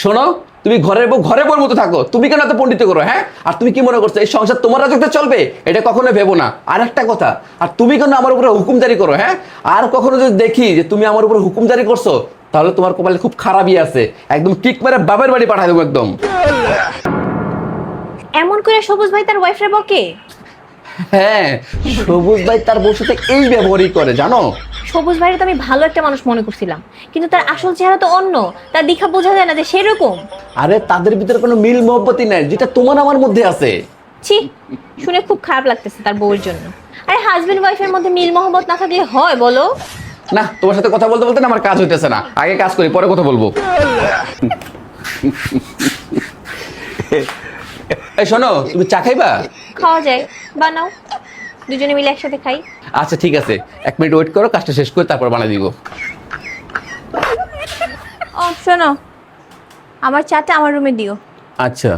শোনো, তুমি ঘরের বউ ঘরে বউর মতো থাকো, তুমি কেন এত পণ্ডিত করো? হ্যাঁ, আর তুমি কি মনে করছো এই সংসার তোমার রাজত্বে চলবে? এটা কখনো ভেবো না। আর একটা কথা, আর তুমি কেন আমার উপরে হুকুমজারি করো? হ্যাঁ, আর কখনো যদি দেখি যে তুমি আমার উপরে হুকুমজারি করছো, তাহলে তোমার কপালে খুব খারাপই আছে, একদম কিক মেরে বাপের বাড়ি পাঠাই দেবো একদম। এমন করে সবুজ ভাই তার ওয়াইফরে বকে? হ্যাঁ, সবুজ ভাই তার বউর সাথে এই ব্যবহারই করে, জানো? সবুজ ভাইরে তো আমি ভালো একটা মানুষ মনে করছিলাম, কিন্তু তার আসল চেহারা তো অন্য। তার দেখা বোঝা যায় না যে সেরকম। আরে তাদের ভিতরে কোনো মিল মহব্বতই নাই, যেটা তোমার আমার মধ্যে আছে। ছি, শুনে খুব খারাপ লাগতেছে তার বউয়ের জন্য। আরে হাজবেন্ড ওয়াইফের মধ্যে মিল মহব্বত না থাকলে হয় বলো? না, তোমার সাথে কথা বলতে বলতে না আমার কাজ হইতেছে না, আগে কাজ করি পরে কথা বলবো। এই শোনো, তুমি চা খাইবা? খাওয়া যায়, বানাও, দুজনে মিলে একসাথে খাই। আচ্ছা ঠিক আছে, 1 মিনিট ওয়েট করো, কাজটা শেষ করে তারপর বানিয়ে দিব। ও শোনো, আমার চাটা আমার রুমে দিও। আচ্ছা।